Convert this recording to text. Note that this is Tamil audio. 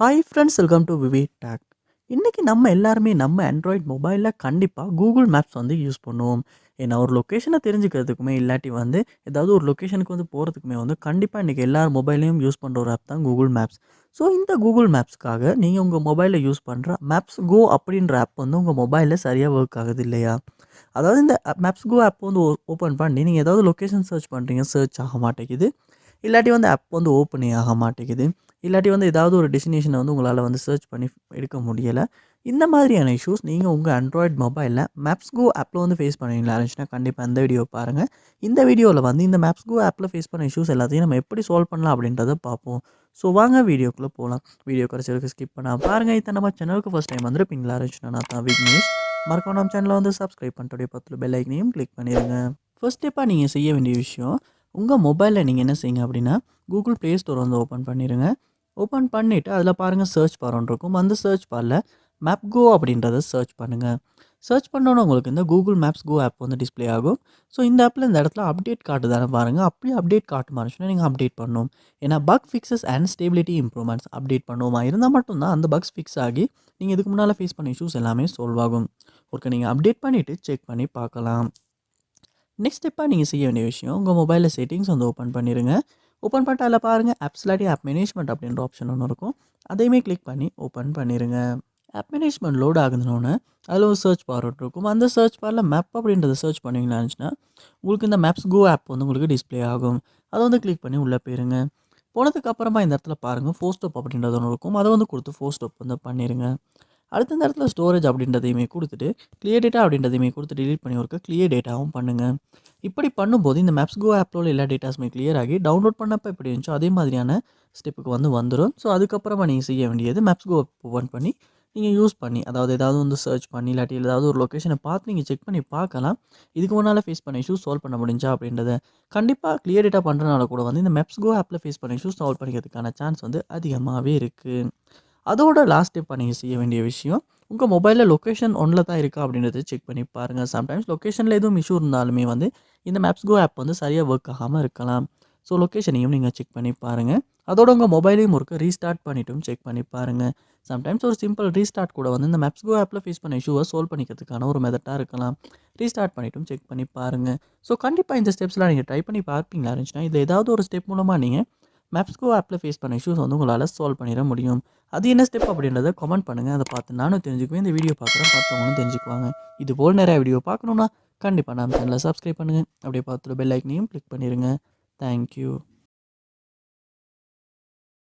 Hi friends, welcome to VividTech. இன்றைக்கி நம்ம எல்லாருமே நம்ம ஆண்ட்ராய்ட் மொபைலில் கண்டிப்பாக கூகுள் மேப்ஸ் வந்து யூஸ் பண்ணுவோம். ஏன்னா ஒரு லொக்கேஷனை தெரிஞ்சுக்கிறதுக்குமே இல்லாட்டி வந்து ஏதாவது ஒரு லொக்கேஷனுக்கு வந்து போகிறதுக்குமே வந்து கண்டிப்பாக இன்றைக்கி எல்லார் மொபைல்லையும் யூஸ் பண்ணுற ஒரு ஆப் தான் கூகுள் மேப்ஸ். ஸோ இந்த கூகுள் மேப்ஸ்க்காக நீங்கள் உங்கள் மொபைலில் யூஸ் பண்ணுற மேப்ஸ் கோ அப்படின்ற ஆப் வந்து உங்கள் மொபைலில் சரியாக ஒர்க் ஆகுது இல்லையா? அதாவது இந்த மேப்ஸ் கோ ஆப் வந்து ஓப்பன் பண்ணி நீங்கள் ஏதாவது லொக்கேஷன் சர்ச் பண்ணுறீங்க, சர்ச் ஆக மாட்டேங்குது. இல்லாட்டி வந்து ஆப் வந்து ஓப்பனே ஆக மாட்டேங்குது. இல்லாட்டி வந்து ஏதாவது ஒரு டெஸ்டினேஷனை வந்து உங்களால் வந்து சர்ச் பண்ணி எடுக்க முடியலை. இந்த மாதிரியான இஷ்யூஸ் நீங்கள் உங்கள் ஆண்ட்ராய்ட் மொபைலில் மேப்ஸ் கோ ஆப்பில் வந்து ஃபேஸ் பண்ணுவீங்களா இருந்துச்சுன்னா கண்டிப்பாக இந்த வீடியோ பாருங்கள். இந்த வீடியோவில் வந்து இந்த மேப்ஸ் கோ ஆப்பில் ஃபேஸ் பண்ண இஷ்யூஸ் எல்லாத்தையும் நம்ம எப்படி சால்வ் பண்ணலாம் அப்படின்றத பார்ப்போம். ஸோ வாங்க வீடியோக்குள்ளே போகலாம். வீடியோ கடைசிவரைக்கும் ஸ்கிப் பண்ணால் பாருங்கள். இதை நம்ம சேனலுக்கு ஃபஸ்ட் டைம் வந்துருப்பீங்களா இருந்துச்சுன்னா நான் தான் விக்னேஷ். மறக்காம நம்ம சேனலை வந்து சப்ஸ்கிரைப் பண்ணிட்டு பக்கத்தில் பெல் ஐக்கனையும் கிளிக் பண்ணிடுங்க. ஃபர்ஸ்ட் ஸ்டெப்பாக நீங்கள் செய்ய வேண்டிய விஷயம், உங்கள் மொபைலில் நீங்கள் என்ன செய்யுங்க அப்படின்னா கூகுள் ப்ளே ஸ்டோர் வந்து ஓப்பன் பண்ணிடுங்க. ஓப்பன் பண்ணிவிட்டு அதில் பாருங்கள் சர்ச் பார் ஒன்று இருக்கும். அந்த சர்ச் பாரில் மேப் கோ அப்படின்றத சர்ச் பண்ணுங்கள். சர்ச் பண்ணோன்னே உங்களுக்கு இந்த கூகுள் மேப்ஸ் கோ ஆப் வந்து டிஸ்ப்ளே ஆகும். ஸோ இந்த ஆப்பில் இந்த இடத்துல அப்டேட் காட்டுதானே பாருங்கள். அப்படியே அப்டேட் காட்டுமா இருந்துச்சுன்னா நீங்கள் அப்டேட் பண்ணணும். ஏன்னா buck fixes and stability improvements update பண்ணுவோமா இருந்தால் மட்டும்தான் அந்த பக்ஸ் ஃபிக்ஸ் ஆகி நீங்கள் இதுக்கு முன்னால் ஃபேஸ் பண்ண இஷ்யூஸ் எல்லாமே சால்வ் ஆகும். ஓகே, நீங்கள் அப்டேட் பண்ணிவிட்டு செக் பண்ணி பார்க்கலாம். நெக்ஸ்ட் ஸ்டெப்பாக நீங்கள் செய்ய வேண்டிய விஷயம், உங்கள் மொபைலில் செட்டிங்ஸ் வந்து ஓப்பன் பண்ணிடுங்க. ஓப்பன் பண்ணிட்டு அதில் பாருங்கள் ஆப்ஸ் இல்லாட்டி ஆப் மேனேஜ்மெண்ட் அப்படின்ற ஆப்ஷன் ஒன்று இருக்கும். அதையுமே கிளிக் பண்ணி ஓப்பன் பண்ணிடுங்க. ஆப் மேனேஜ்மெண்ட் லோட் ஆகுதுன்னு அதில் ஒரு சர்ச் பார் இருக்கும். அந்த சர்ச் பாரில் மேப் அப்படின்றத சர்ச் பண்ணிங்களா இருந்துச்சுன்னா உங்களுக்கு இந்த மேப்ஸ் கோ ஆப் வந்து உங்களுக்கு டிஸ்ப்ளே ஆகும். அதை வந்து கிளிக் பண்ணி உள்ளே போயிருங்க. போனதுக்கு அப்புறமா இந்த இடத்துல பாருங்கள் ஃபோர் ஸ்டாப் அப்படின்றது ஒன்று இருக்கும். அதை வந்து கொடுத்து ஃபோர் ஸ்டாப் வந்து பண்ணிடுங்க. அடுத்த இந்த இடத்துல ஸ்டோரேஜ் அப்படின்றதையுமே கொடுத்துட்டு கிளியர் டேட்டா அப்படின்றதையுமே கொடுத்து டிலீட் பண்ணி ஒருக்க கிளியர் டேட்டாவும் பண்ணுங்கள். இப்படி பண்ணும்போது இந்த மேப்ஸ் கோ ஆப்பில் உள்ள எல்லா டேட்டாஸுமே கிளியர் ஆகி டவுன்லோட் பண்ணப்போ எப்படி இருந்துச்சோ அதே மாதிரியான ஸ்டெப்புக்கு வந்து வந்துடும். ஸோ அதுக்கப்புறமா நீங்கள் செய்ய வேண்டியது மேப்ஸ் கோ ஓப்பன் பண்ணி நீங்கள் யூஸ் பண்ணி, அதாவது ஏதாவது வந்து சர்ச் பண்ணி இல்லாட்டி ஏதாவது ஒரு லொக்கேஷனை பார்த்து நீங்கள் செக் பண்ணி பார்க்கலாம். இதுக்கு முன்னால் ஃபேஸ் பண்ண இஷ்யூஸ் சால்வ் பண்ண முடிஞ்சா அப்படின்றத. கண்டிப்பாக கிளியர் டேட்டா பண்ணுறதுனால கூட வந்து இந்த மேப்ஸ் கோ ஆப்பில் ஃபேஸ் பண்ண இஷ்யூஸ் சால்வ் பண்ணிக்கிறதுக்கான சான்ஸ் வந்து அதிகமாகவே இருக்குது. அதோட லாஸ்ட் ஸ்டெப்பாக நீங்கள் செய்ய வேண்டிய விஷயம், உங்கள் மொபைலில் லொக்கேஷன் ஒன்றில் தான் இருக்கா அப்படின்றத செக் பண்ணி பாருங்கள். சம்டைம்ஸ் லொக்கேஷனில் எதுவும் இஷ்யூ இருந்தாலுமே வந்து இந்த மேப்ஸ் கோ ஆப் வந்து சரியாக ஒர்க் ஆகாமல் இருக்கலாம். ஸோ லொக்கேஷனையும் நீங்கள் செக் பண்ணி பாருங்கள். அதோட உங்கள் மொபைலையும் ஒருக்க ரீஸ்டார்ட் பண்ணிவிட்டும் செக் பண்ணி பாருங்கள். சம்டைம்ஸ் ஒரு சிம்பிள் ரீஸ்டார்ட் கூட வந்து இந்த மேப்ஸ் கோ ஆப்பில் ஃபேஸ் பண்ண இஷ்யூவை சால்வ் பண்ணிக்கிறதுக்கான ஒரு மெத்தடாக இருக்கலாம். ரீஸ்டார்ட் பண்ணிவிட்டும் செக் பண்ணி பாருங்கள். ஸோ கண்டிப்பாக இந்த ஸ்டெப்ஸ்லாம் நீங்கள் ட்ரை பண்ணி பார்ப்பீங்களா இருந்துச்சுன்னா இதில் ஏதாவது ஒரு ஸ்டெப் மூலமாக நீங்கள் மேப்ஸ் கோ ஆப்பில் ஃபேஸ் பண்ண இஷ்யூஸ் வந்து உங்களால் சால்வ் பண்ணிட முடியும். அது என்ன ஸ்டெப் அப்படின்றத கமெண்ட் பண்ணுங்கள். அதை பார்த்து நானும் தெரிஞ்சுக்குவேன். இந்த வீடியோ பார்க்குறேன் பார்த்தவங்களும் தெரிஞ்சுக்குவாங்க. இது போல் நிறைய வீடியோ பார்க்கணுன்னா கண்டிப்பாக நம்ம சேனலை சப்ஸ்கிரைப் பண்ணுங்கள். அப்படியே பார்த்துட்டு பெல் ஐக்கனையும் கிளிக் பண்ணிடுங்க. தேங்க்யூ.